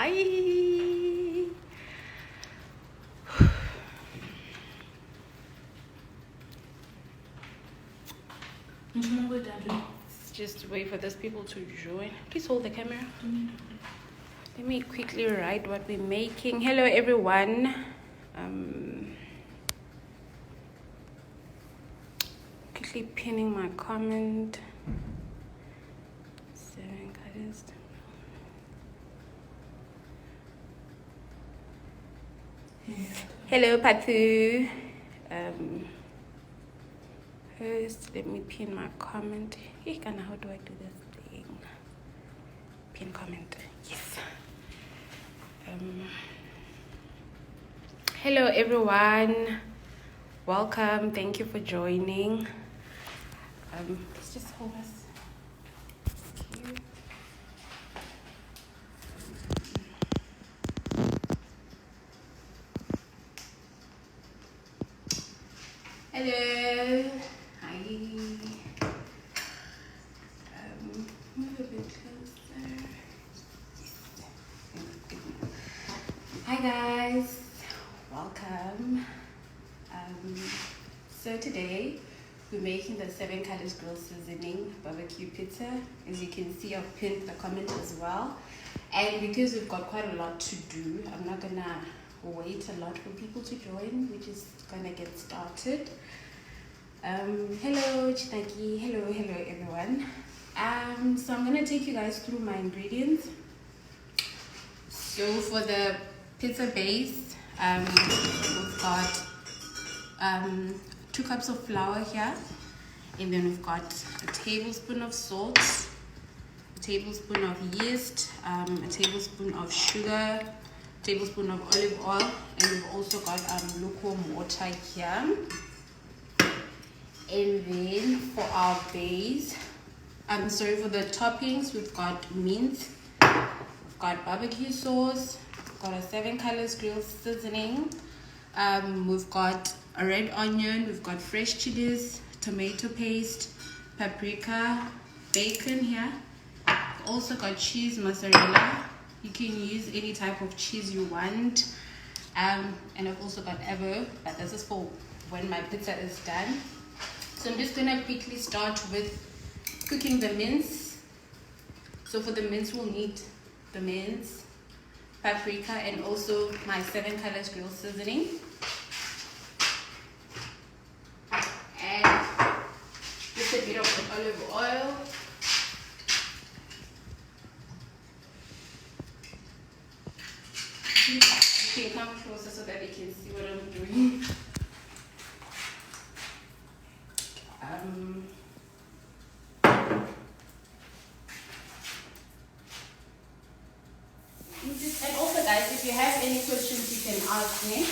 Hi. Just wait for those people to join. Please hold the camera. Let me quickly write what we're making. Hello everyone. Quickly pinning my comment. 7 colors. Hello Patu. First, let me pin my comment. Hey, Kana, how do I do this thing? Pin comment. Yes. Hello everyone. Welcome. Thank you for joining. Let's just hold us. Hello. Hi. Move a bit closer. Hi guys. Welcome. So today we're making the 7 colors grill seasoning barbecue pizza. As you can see, I've pinned the comment as well. And because we've got quite a lot to do, I'm not gonna wait a lot for people to join. We're just gonna get started. Hello Chinaki, hello everyone. So I'm gonna take you guys through my ingredients. So for the pizza base, we've got 2 cups of flour here, and then we've got a tablespoon of salt, a tablespoon of yeast, a tablespoon of sugar, tablespoon of olive oil, and we've also got lukewarm water here. And then for our base, for the toppings, we've got mince, we've got barbecue sauce, we've got a 7 colors grill seasoning, we've got a red onion, we've got fresh chilies, tomato paste, paprika, bacon here. We've also got cheese, mozzarella. You can use any type of cheese you want. And I've also got avocado, but this is for when my pizza is done. So I'm just gonna quickly start with cooking the mince. So for the mince, we'll need the mince, paprika, and also my 7 colors grill seasoning. And just a bit of the olive oil. You can come closer so that you can see what I'm doing. And also guys, if you have any questions, you can ask me.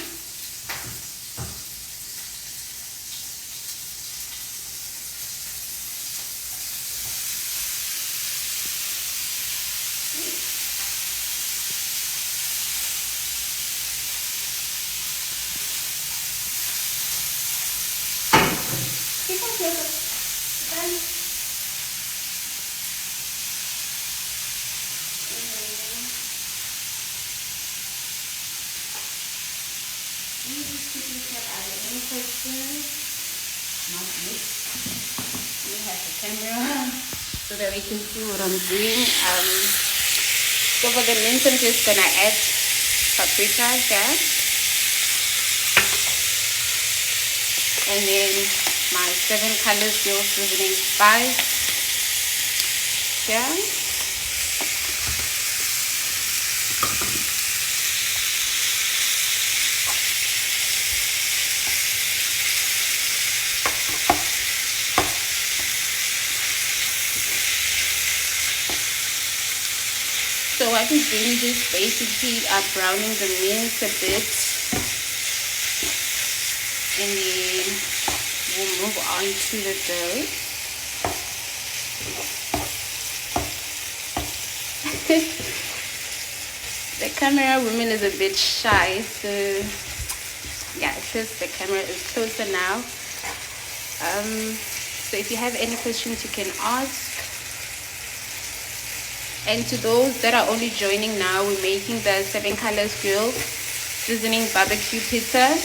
Any questions? Not yet. We have the camera so that we can see what I'm doing. So for the mince, I'm just gonna add paprika here, and then my 7 colors grill seasoning spice here. So what we're doing is basically browning the mince a bit, and then we'll move on to the dough. The camera woman is a bit shy, so yeah, because the camera is closer now. So if you have any questions, you can ask. And to those that are only joining now, we're making the 7 colors grilled seasoning barbecue pizza,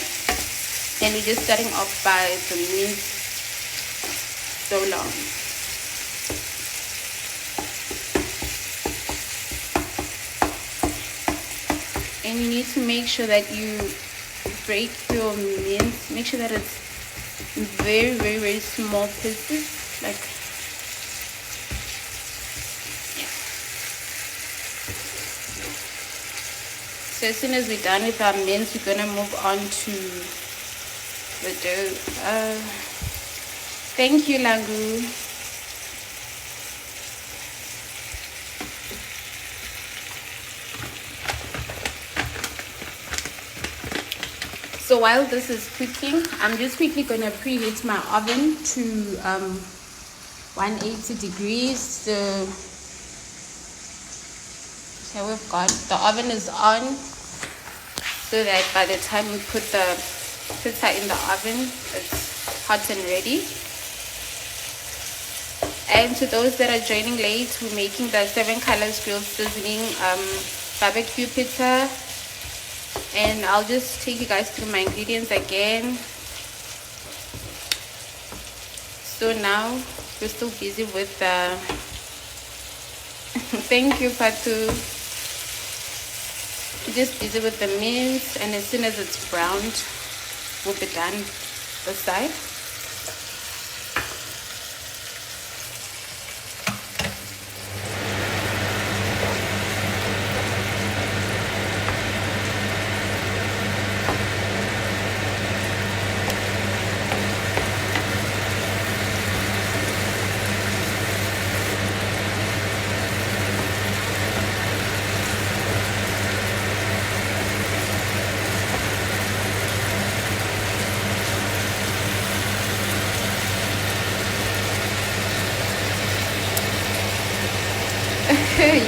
and we're just starting off by the mince so long. And you need to make sure that you break your mince, make sure that it's very small pieces, like so. As soon as we're done with our mince, we're gonna move on to the dough. Thank you, Langu. So while this is cooking, I'm just quickly gonna preheat my oven to 180 degrees. So okay, we've got the oven is on, so that by the time we put the pizza in the oven, it's hot and ready. And to those that are joining late, we're making the 7 colors grilled seasoning barbecue pizza. And I'll just take you guys through my ingredients again. So now we're still busy with the thank you, Patu. We're just busy with the mince, and as soon as it's browned, we'll be done this side.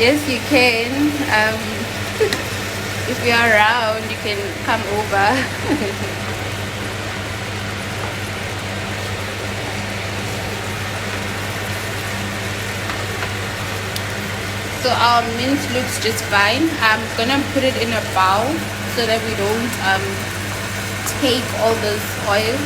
Yes, you can. If you're around, you can come over. So our mince looks just fine. I'm gonna put it in a bowl so that we don't take all this oil.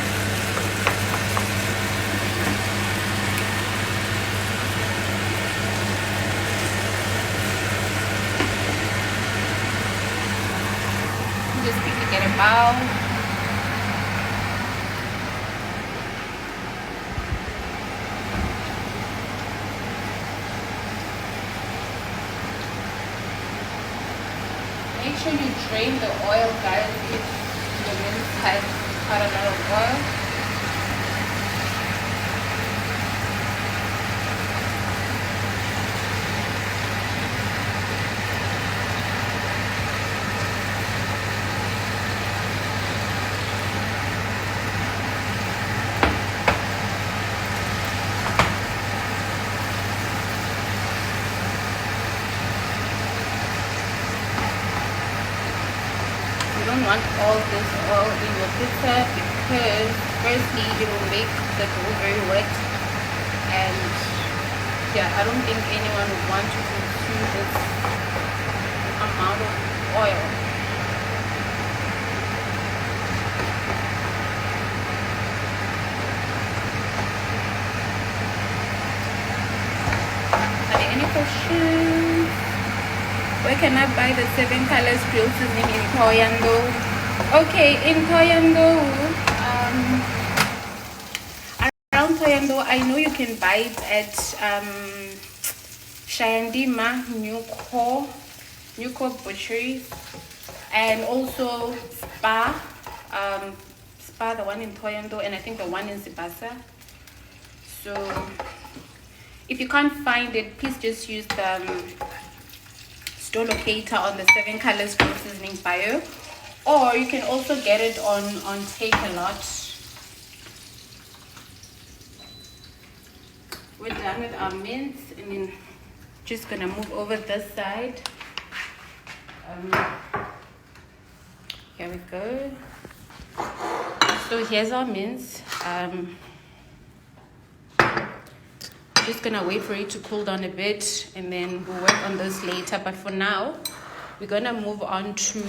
Just quickly get a bowl. Make sure you drain the oil, guys, if the mince has quite a lot of oil. Want all this oil in your pizza, because firstly it will make the dough very wet, and yeah, I don't think anyone would want to consume this amount of oil. Are there any questions? Where can I buy the 7 colors grilled seasoning in Thohoyandou? Okay, in Thohoyandou, around Thohoyandou, I know you can buy it at Shayandima, Newco Butchery, and also Spa, the one in Thohoyandou, and I think the one in Sibasa. So if you can't find it, please just use the store locator on the 7 colors grilled seasoning bio, or you can also get it on Take-A-Lot. We're done with our mince, and then just gonna move over this side. Here we go. So here's our mince. just gonna wait for it to cool down a bit, and then we'll work on this later. But for now, we're gonna move on to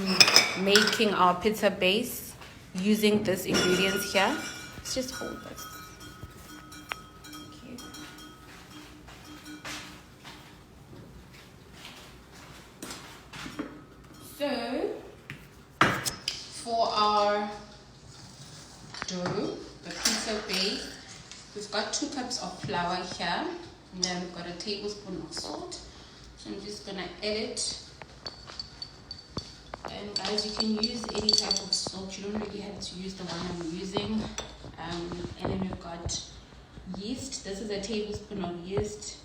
making our pizza base using these ingredients here. Let's just hold this. Okay. So for our dough, the pizza base, we've got 2 cups of flour here, and then we've got a tablespoon of salt. So I'm just gonna add it. And guys, you can use any type of salt, you don't really have to use the one I'm using. And then we've got yeast. This is a tablespoon of yeast.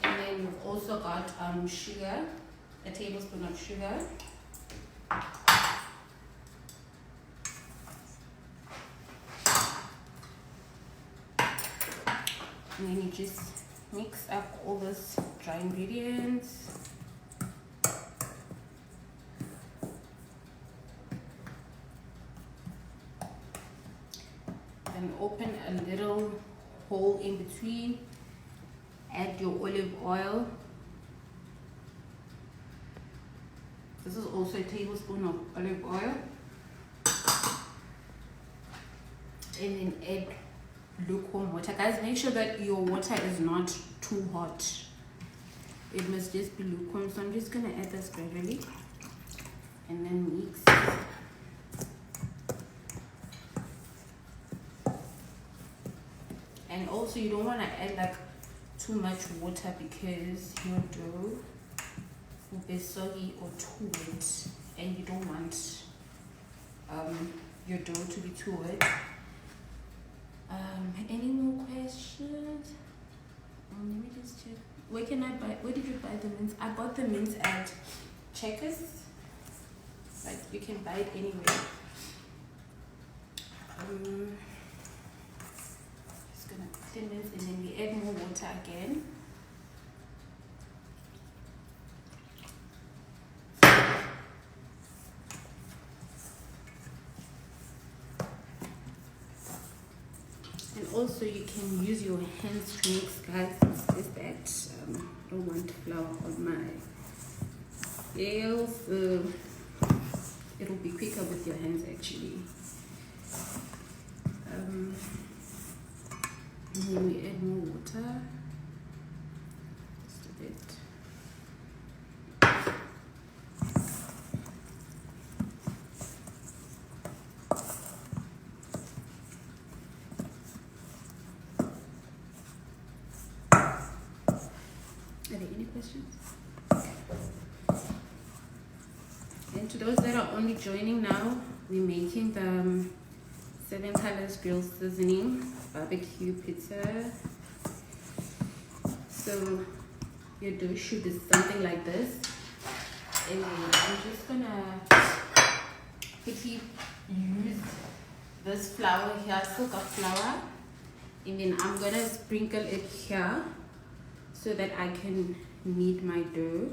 And then we've also got sugar, a tablespoon of sugar. And then you just mix up all those dry ingredients. And open a little hole in between. Add your olive oil. This is also a tablespoon of olive oil. And then add lukewarm water. Guys, make sure that your water is not too hot. It must just be lukewarm. So I'm just gonna add this gradually and then mix. And also you don't want to add like too much water because your dough will be soggy or too wet, and you don't want your dough to be too wet. Any more questions? Let me just check. Where can I buy? Where did you buy the mince? I bought the mince at Checkers, but you can buy it anywhere. Just gonna put the mince, and then we add more water again. Also, you can use your hands to mix, guys. It's just that I don't want flour on my nails. It'll be quicker with your hands actually. And then we add more water, just a bit. And to those that are only joining now, we're making the 7 colors grilled seasoning barbecue pizza. So your dough should be something like this. And then I'm just gonna quickly use this flour here, silk of flour, and then I'm gonna sprinkle it here so that I can knead my dough.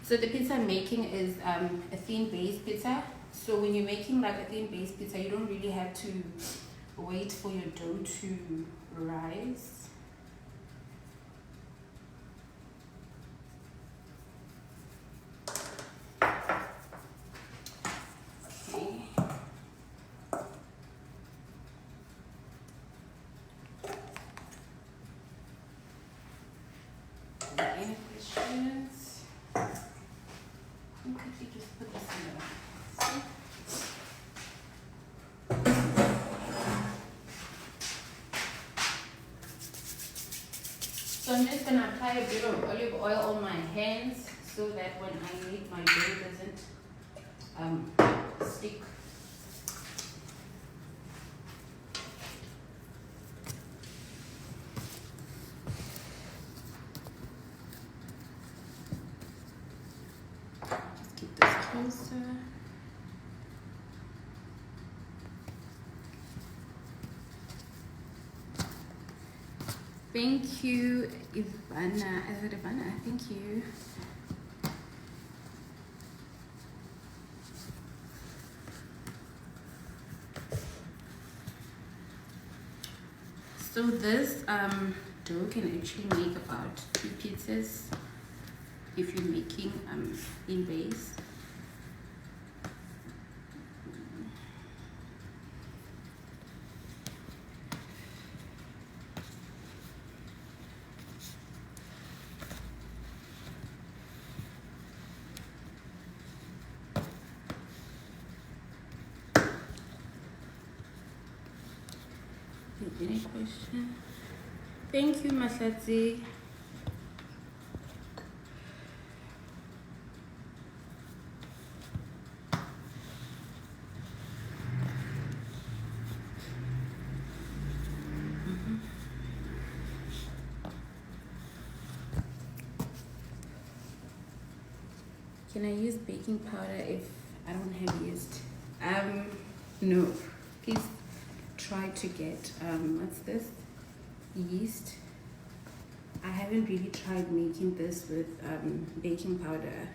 So the pizza I'm making is a thin base pizza. So when you're making like a thin base pizza, you don't really have to wait for your dough to rise. Okay. Any questions? I'm quickly just put this in there. So I'm just gonna apply a bit of olive oil on my hands so that when I knead my dough doesn't stick. Just keep this closer. Thank you, Ivana. Is it Ivana? Thank you. So this dough can actually make about 2 pizzas if you're making in base. Any question? Thank you, Masatsi. Can I use baking powder if I don't have yeast? No. Please try to get what's this? Yeast. I haven't really tried making this with baking powder.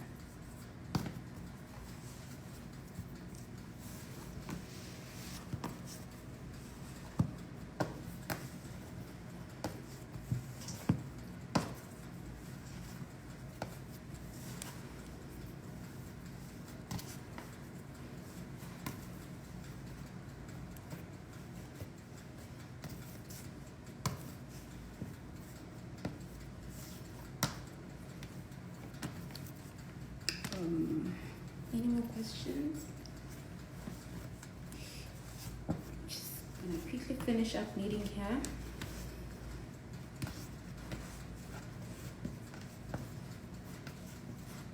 Any more questions? Just gonna quickly finish up kneading here.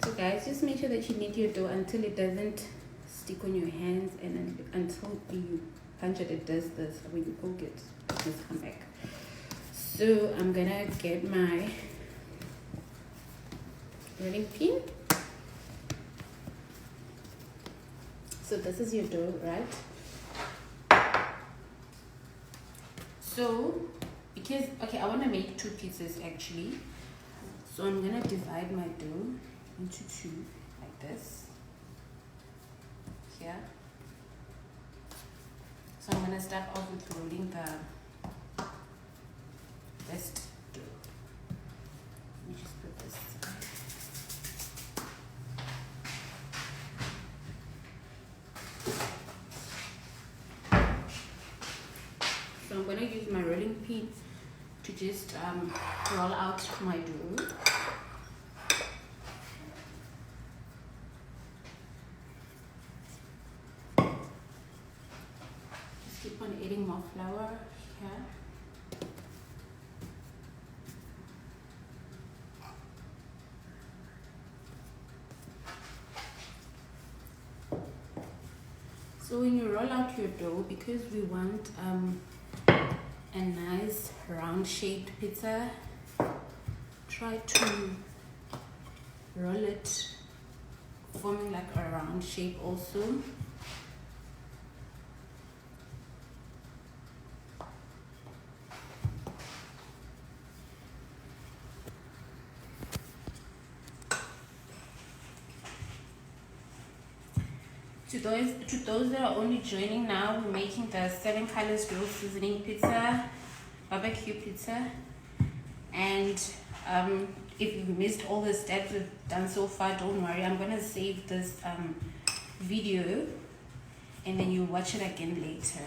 So guys, just make sure that you knead your dough until it doesn't stick on your hands, and until you punch it does this. When you poke it just come back. So I'm gonna get my rolling pin. So this is your dough, right? So because I want to make 2 pizzas actually, so I'm gonna divide my dough into 2 like this here. So I'm gonna start off with rolling the best dough. Let me just put this aside. So I'm going to use my rolling pin to just roll out my dough. Just keep on adding more flour here. So when you roll out your dough, because we want a nice round shaped pizza, try to roll it forming like a round shape also. To those that are only joining now, we're making the 7 colors grilled seasoning pizza, barbecue pizza. And if you missed all the steps we've done so far, don't worry, I'm gonna save this video and then you'll watch it again later.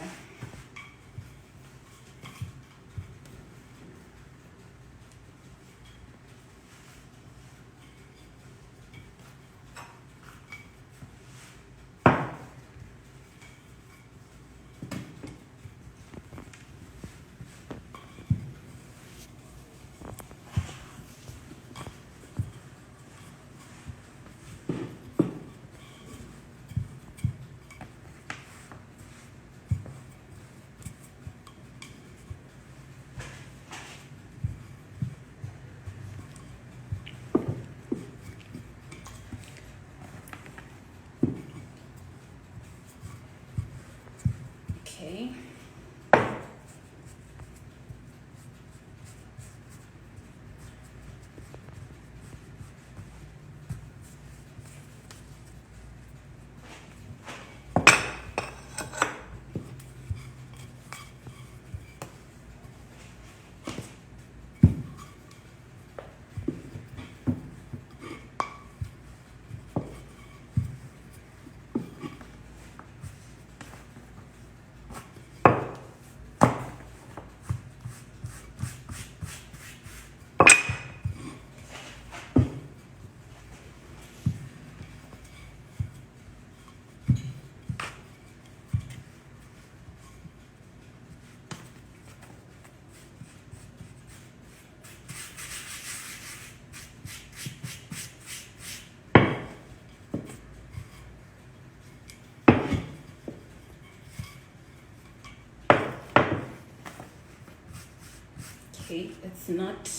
It's not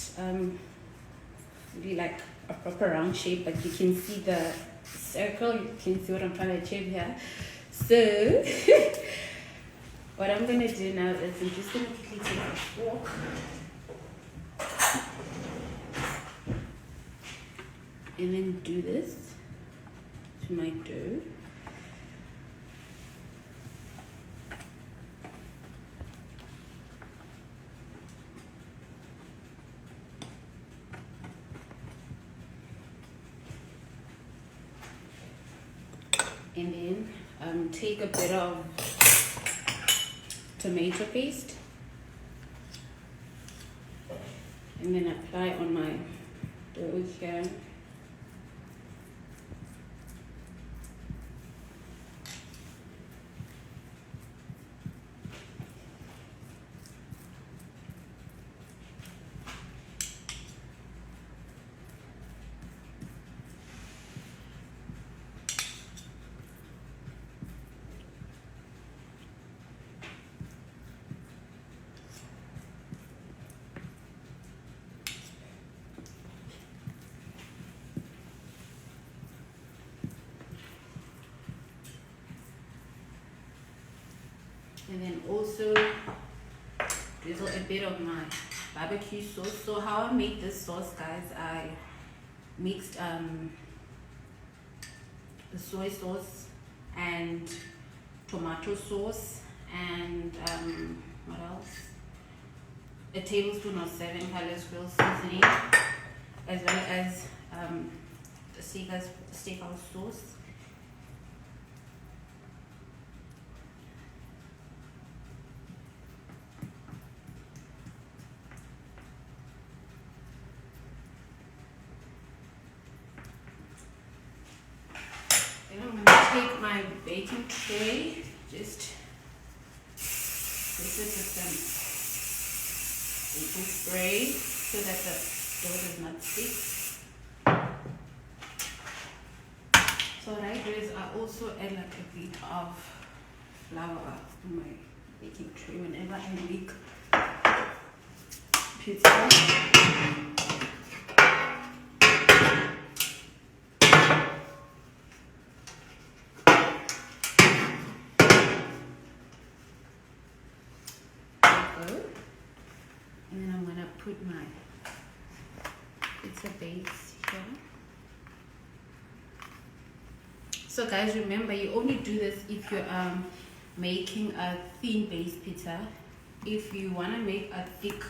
really like a proper round shape, but you can see the circle. You can see what I'm trying to achieve here. So what I'm gonna do now is I'm just gonna quickly take a fork and then do this to my dough. And then take a bit of tomato paste and then apply on my dough here. And then also drizzle a bit of my barbecue sauce. So how I make this sauce, guys, I mixed the soy sauce and tomato sauce and what else? A tablespoon of 7 colors grilled seasoning, as well as the steakhouse sauce. I'm going to take my baking tray, just place it with some baking spray so that the dough does not stick. So what I do is I also add like a bit of flour to my baking tray whenever I make pizza. And then I'm gonna put my pizza base here. So guys, remember, you only do this if you're making a thin base pizza. If you want to make a thick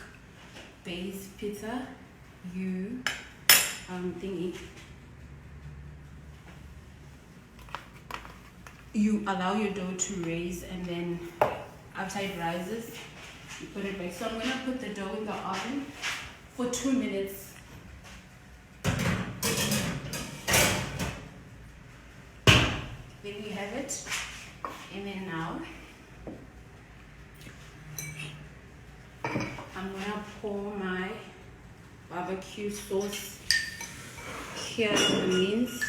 base pizza, you you allow your dough to raise, and then after it rises, you put it back. So I'm going to put the dough in the oven for 2 minutes. Then we have it. And then now I'm going to pour my barbecue sauce here in the mince.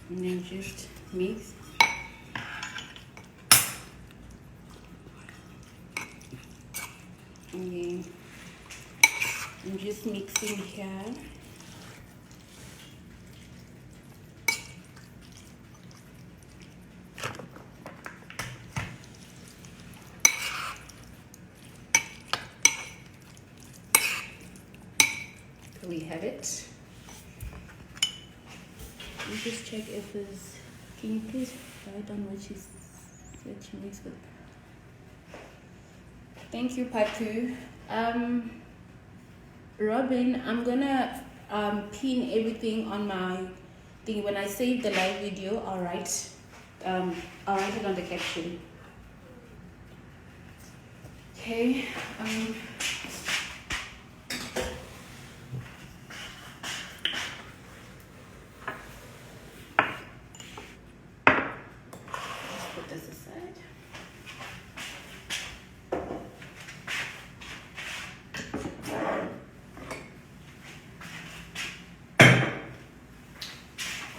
And then just mix. And then I'm just mixing here. So we have it. Let me just check if there's. Can you please write down what she makes with? Thank you, Papu. Robin, I'm gonna pin everything on my thing. When I save the live video, I'll write it on the caption. Okay.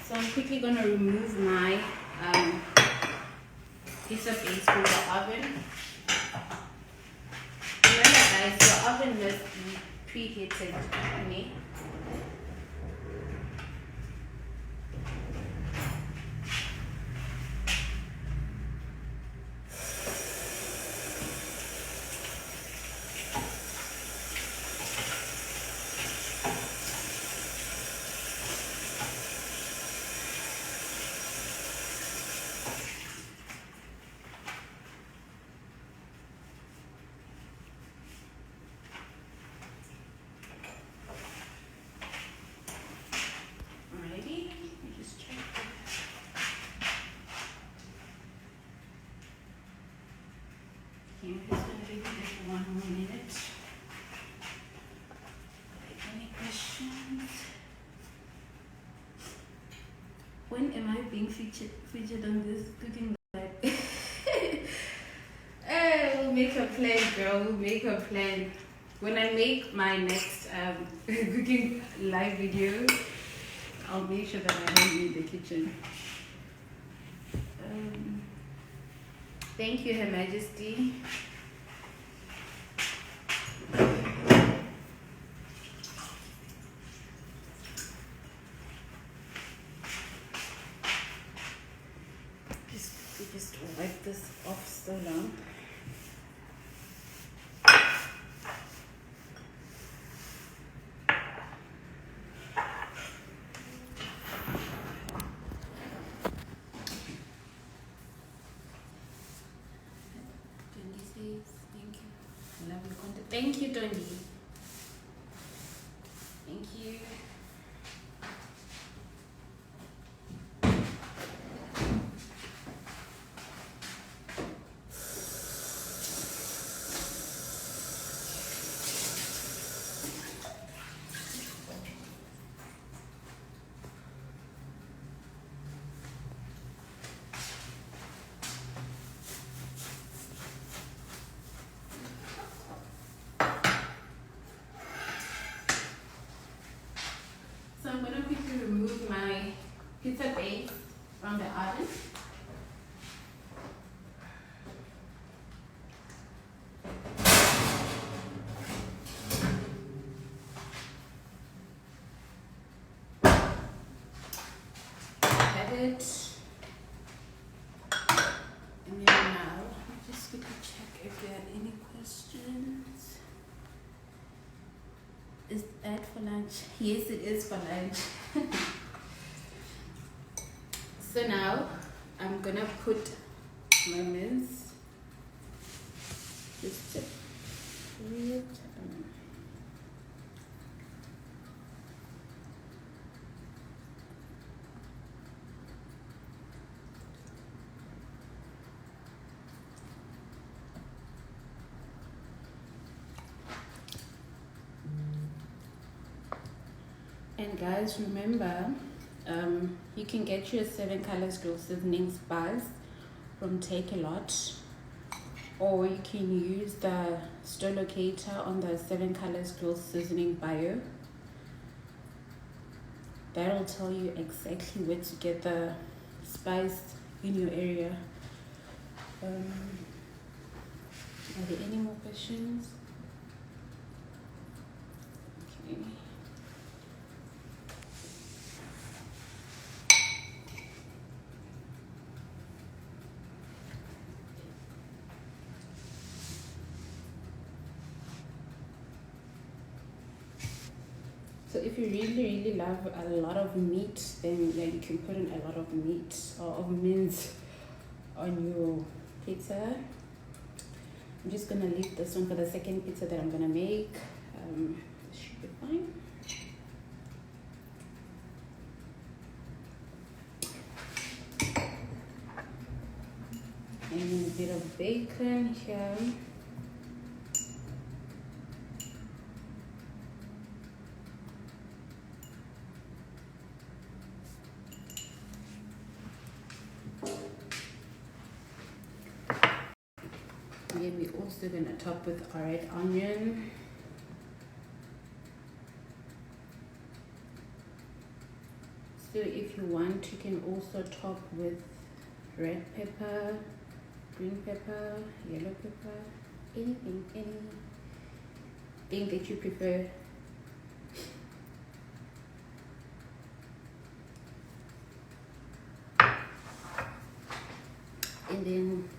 So I'm quickly going to remove my pizza base for the oven. Remember guys, your oven must be preheated. Okay? I'm just going to leave it for 1 more minute. Any questions? When am I being featured on this cooking live? We'll make a plan, girl. We'll make a plan. When I make my next cooking live video, I'll make sure that I have you in the kitchen. Thank you, Her Majesty. Just wipe this off so long. Thank you, Tony. Thank you. So I'm going to quickly remove my pizza base from the oven. Cut it. And then now, I'm just going to check if there are any questions. Is that for lunch? Yes, it is for lunch. So now I'm gonna put my mince. Just it. And guys, remember, you can get your 7 colors grill seasoning spice from Take-A-Lot, or you can use the store locator on the 7 colors grill seasoning bio. That'll tell you exactly where to get the spice in your area. Are there any more questions? Okay. So if you really love a lot of meat, then yeah, you can put in a lot of meat or of mince on your pizza. I'm just gonna leave this one for the second pizza that I'm gonna make. This should be fine. And a bit of bacon here. And we're also going to top with our red onion. So if you want, you can also top with red pepper green pepper, yellow pepper, anything that you prefer. And then,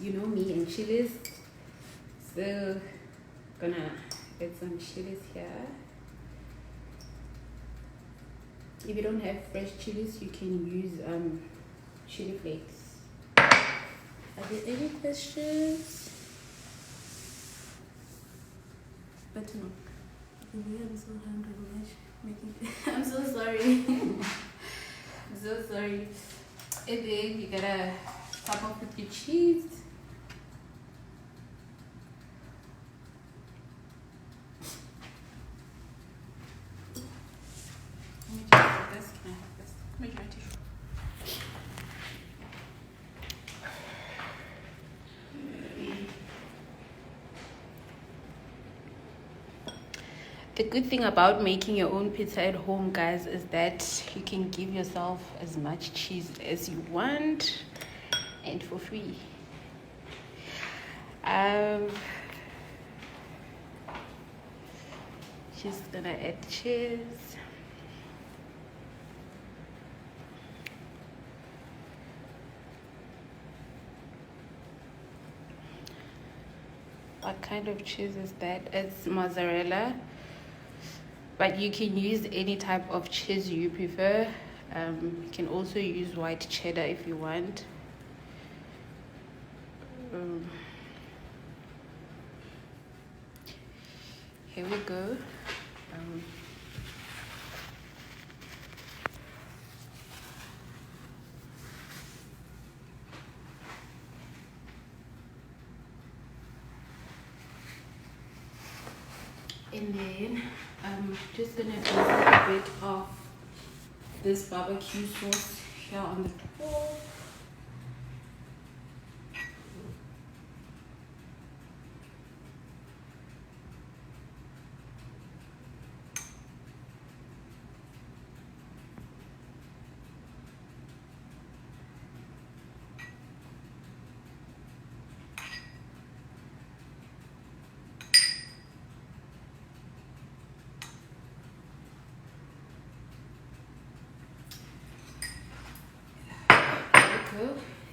you know me and chilies, so gonna add some chilies here. If you don't have fresh chilies, you can use chili flakes. Are there any questions? But no. I'm so hungry. I'm so sorry. I'm so sorry. And then you gotta top off with your cheese. Let me just have this. Can I have this? Where's my tissue? The good thing about making your own pizza at home, guys, is that you can give yourself as much cheese as you want and for free. Just gonna add cheese. What kind of cheese is that? It's mozzarella, but you can use any type of cheese you prefer. You can also use white cheddar if you want. Here we go. And then I'm just gonna do a bit of this barbecue sauce here on the top.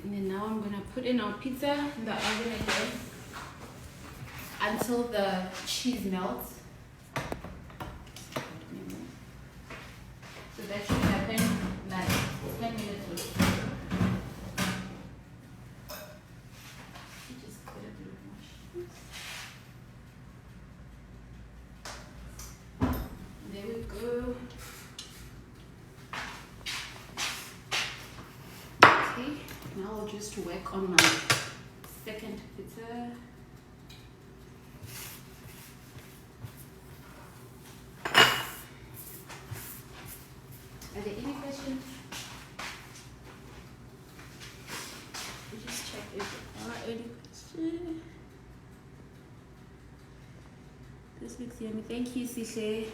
And then now I'm gonna put in our pizza in the oven again until the cheese melts. So that should happen like 10 minutes or so. Just put a bit of more cheese. There we go. Okay. Now I'll just work on my second pizza. Are there any questions? Just check if there are any questions. This looks yummy. Thank you, Sishe.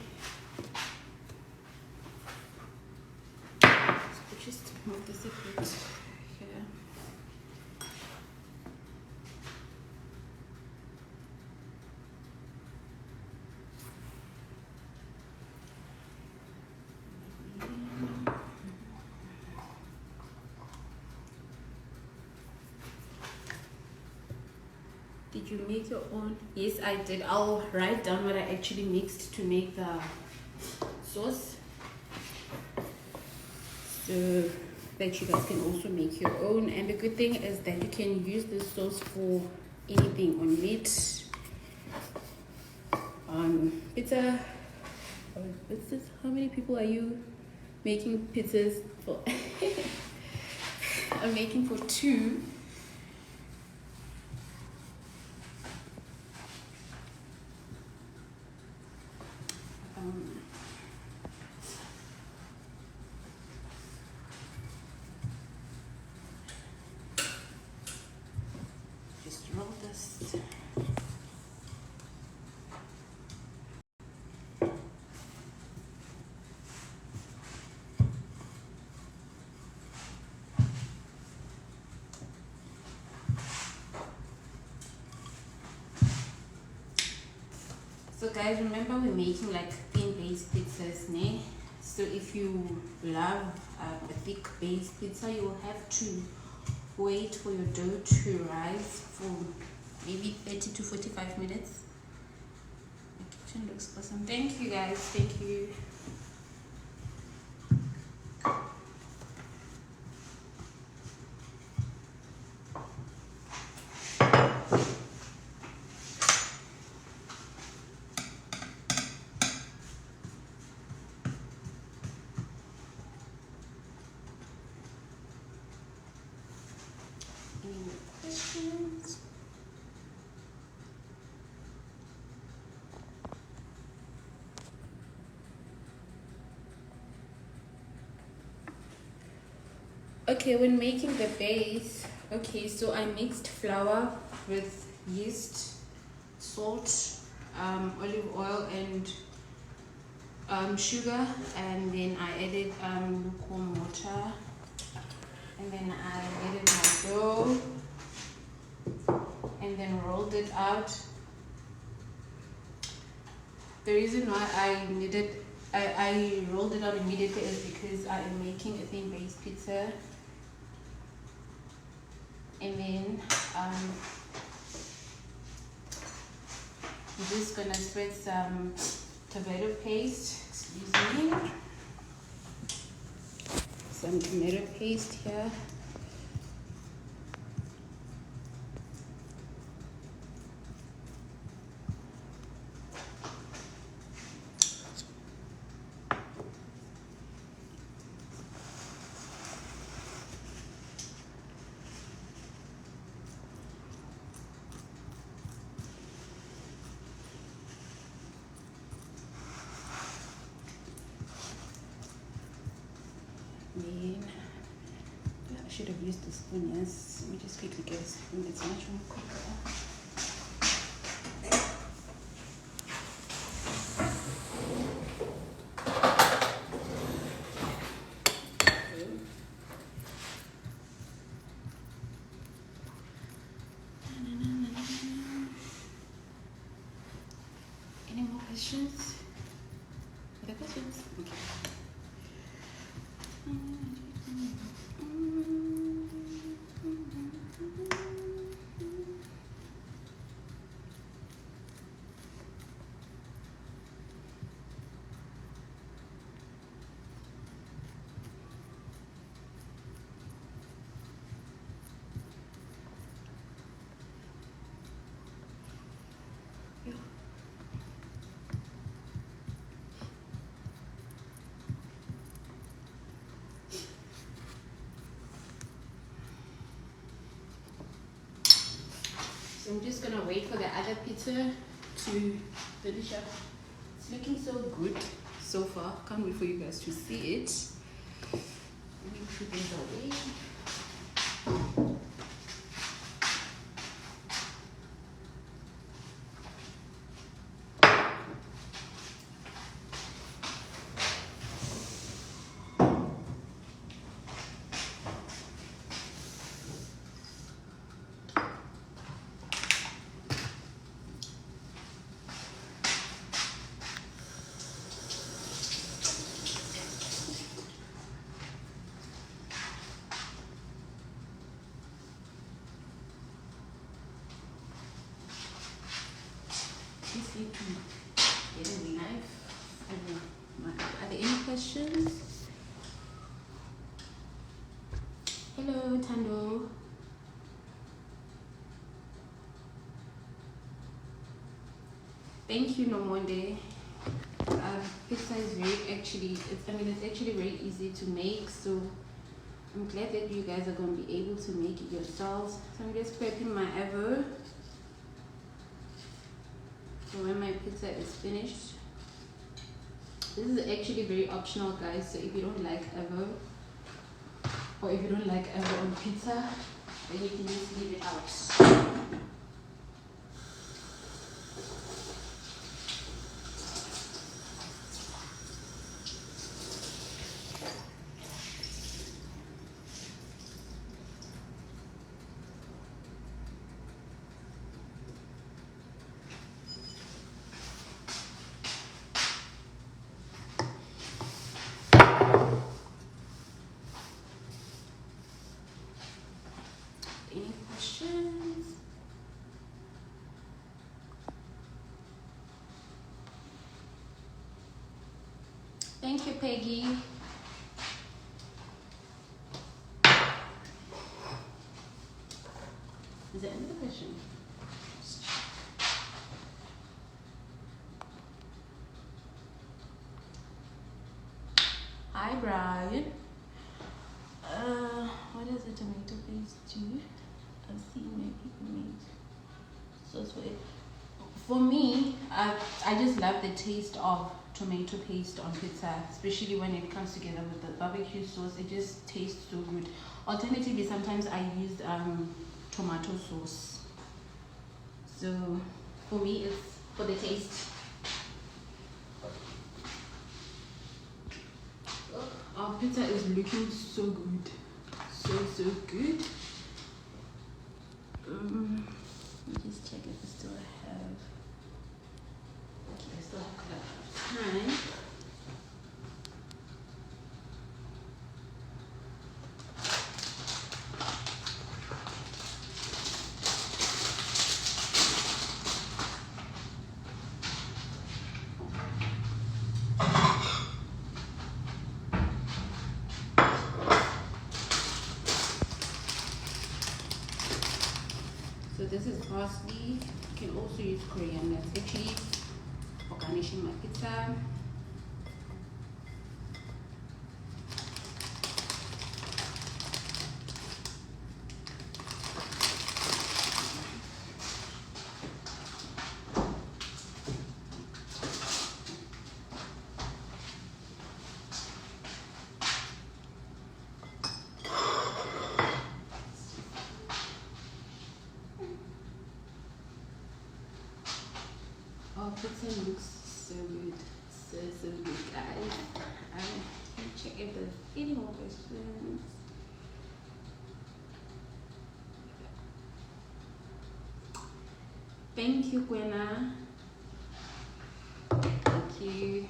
So just move this a bit. Did you make your own? Yes, I did. I'll write down what I actually mixed to make the sauce, so that you guys can also make your own. And the good thing is that you can use this sauce for anything, on meat, on pizza. How many people are you making pizzas for? I'm making for 2. Just roll this. So guys, remember we're making like thin based pizzas, ne? So if you love a thick based pizza, you will have to wait for your dough to rise for maybe 30 to 45 minutes. The kitchen looks awesome. Thank you guys, thank you. Any more questions? Okay, when making the base, okay, so I mixed flour with yeast, salt, olive oil, and sugar, and then I added lukewarm water, and then I added my dough, and then rolled it out. The reason why I rolled it out immediately is because I am making a thin based pizza. And then I'm just gonna spread some tomato paste, excuse me, some tomato paste here. Then I should have used the spoon, yes. Let me just quickly get a spoon, it's much more quicker. Any more questions? Other questions? Okay. So I'm just gonna wait for the other pizza to finish up. It's looking so good so far. Can't wait for you guys to see it. Let me put this away. Just need to get a knife. Are there any questions? Hello, Tando. Thank you, Nomonde. Pizza is it's actually very easy to make, so I'm glad that you guys are going to be able to make it yourselves. So I'm just prepping my oven. So when my pizza is finished, this is actually very optional, guys. So if you don't like ever, or if you don't like ever on pizza, then you can just leave it out. Thank you, Peggy. Is that in the question? Hi, Brian. What does a tomato paste do? I've seen many people make sauce for it. For me, I just love the taste of tomato paste on pizza, especially when it comes together with the barbecue sauce. It just tastes so good. Alternatively, sometimes I use tomato sauce. So for me, it's for the taste. Our pizza is looking so good, so good. Let me just check if I still have. Okay, I still have quite a lot of time. So this is parsley. You can also use coriander chillies for garnishing my pizza. Our pizza looks so good, so good, guys. Let me check if there's any more questions. Thank you, Gwenna. Thank you.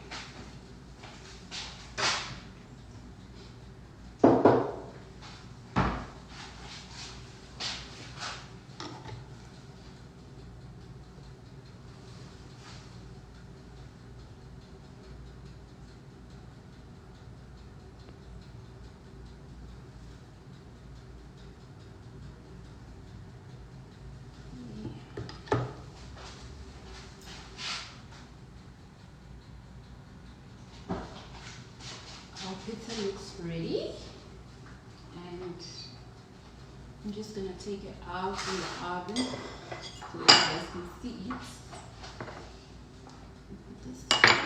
Our pizza looks ready, and I'm just gonna take it out from the oven so you guys can see it. Put this here.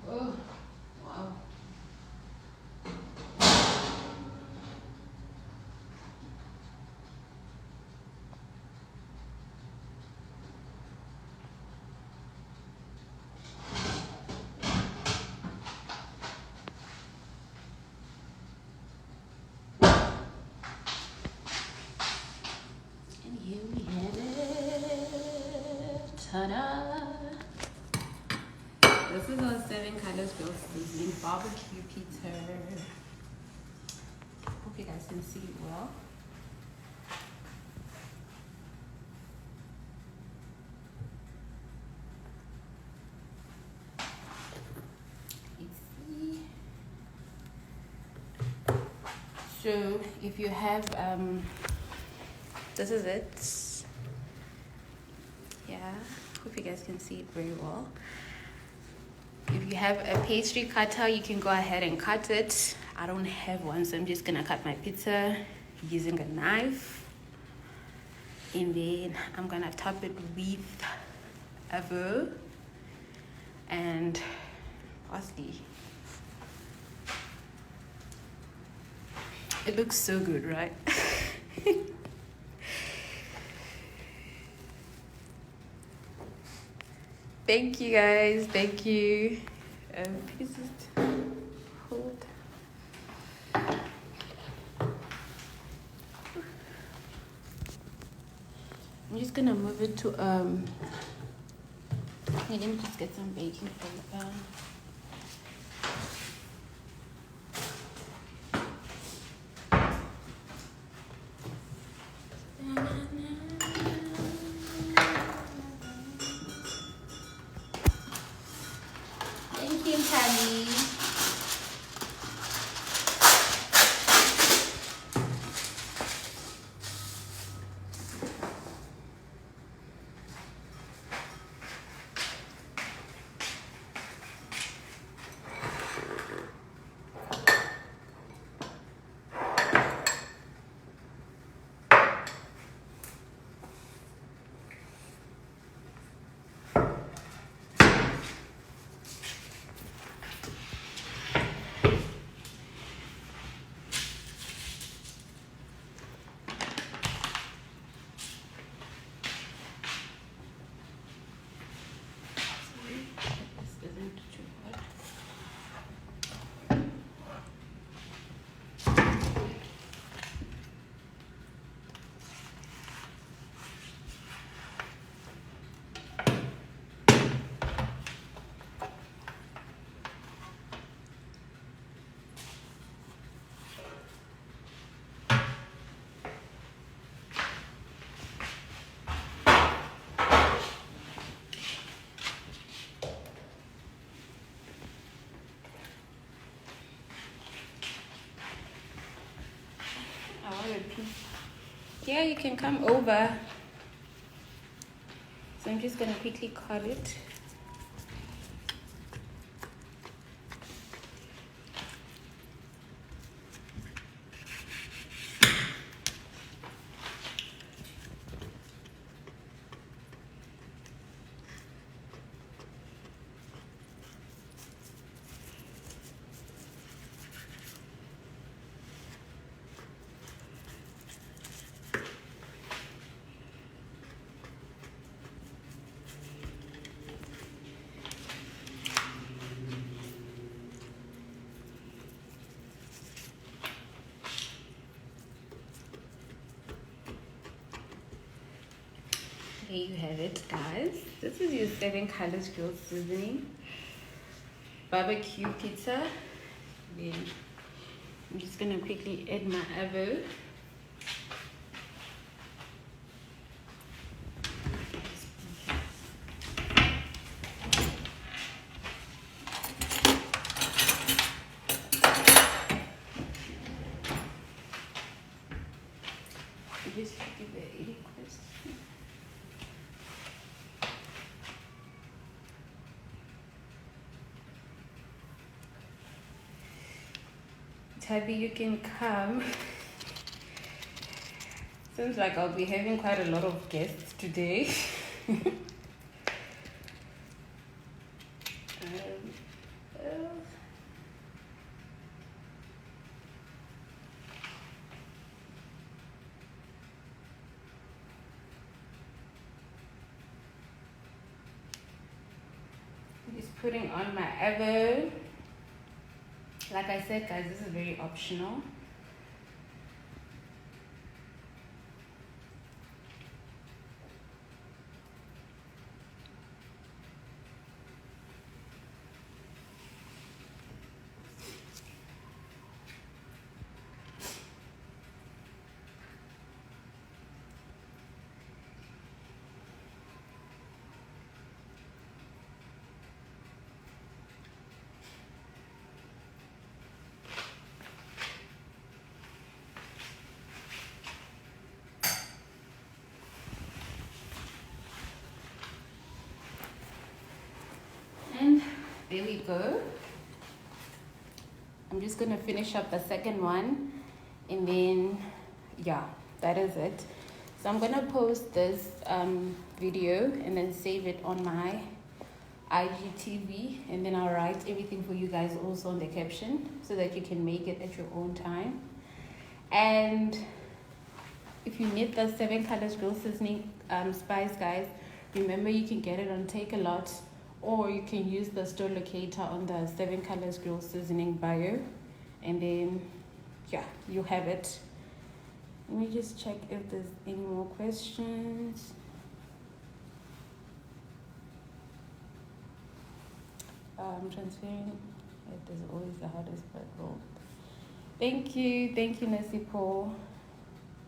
Oh, wow. Here we have it. Ta-da! This is our 7 colors grilled sizzling barbecue pizza. Hope you guys can see it well. Let's see. So if you have this is it. Yeah, hope you guys can see it very well. If you have a pastry cutter, you can go ahead and cut it. I don't have one, so I'm just gonna cut my pizza using a knife, and then I'm gonna top it with avocado and parsley. It looks so good, right? Thank you, guys. Thank you. Pieces to hold. I'm just gonna move it to let me just get some baking paper. Thank you, Tammy. Yeah, you can come over. So I'm just gonna quickly cut it. There you have it, guys. This is your 7 colors grilled seasoning barbecue pizza. Then I'm just gonna quickly add my avo. Just give it a request. Tabby, you can come. Seems like I'll be having quite a lot of guests today. Just putting on my avo. Like I said, guys, this is very optional. And there we go. I'm just gonna finish up the second one, and then yeah, that is it. So I'm gonna post this video and then save it on my IGTV, and then I'll write everything for you guys also in the caption so that you can make it at your own time. And if you need the 7 colors grilled seasoning spice, guys, remember you can get it on Take-A-Lot, or you can use the store locator on the 7 colors grilled seasoning bio, and then yeah, you have it. Let me just check if there's any more questions. Transferring it is always the hardest part. Roll. Thank you, Nasipo.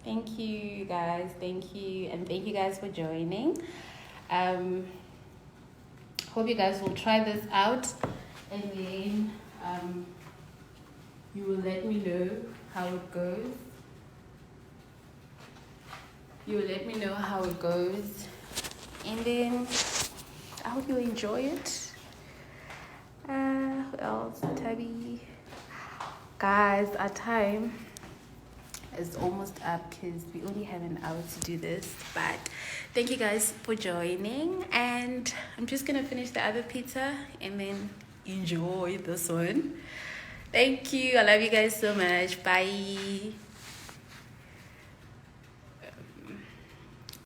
Thank you guys, thank you, and thank you guys for joining. Hope you guys will try this out and then you will let me know how it goes. You will let me know how it goes, and then I hope you enjoy it. Who else? Tabby. Guys, our time is almost up because we only have an hour to do this, but thank you guys for joining, and I'm just gonna finish the other pizza and then enjoy this one. Thank you. I love you guys so much. Bye.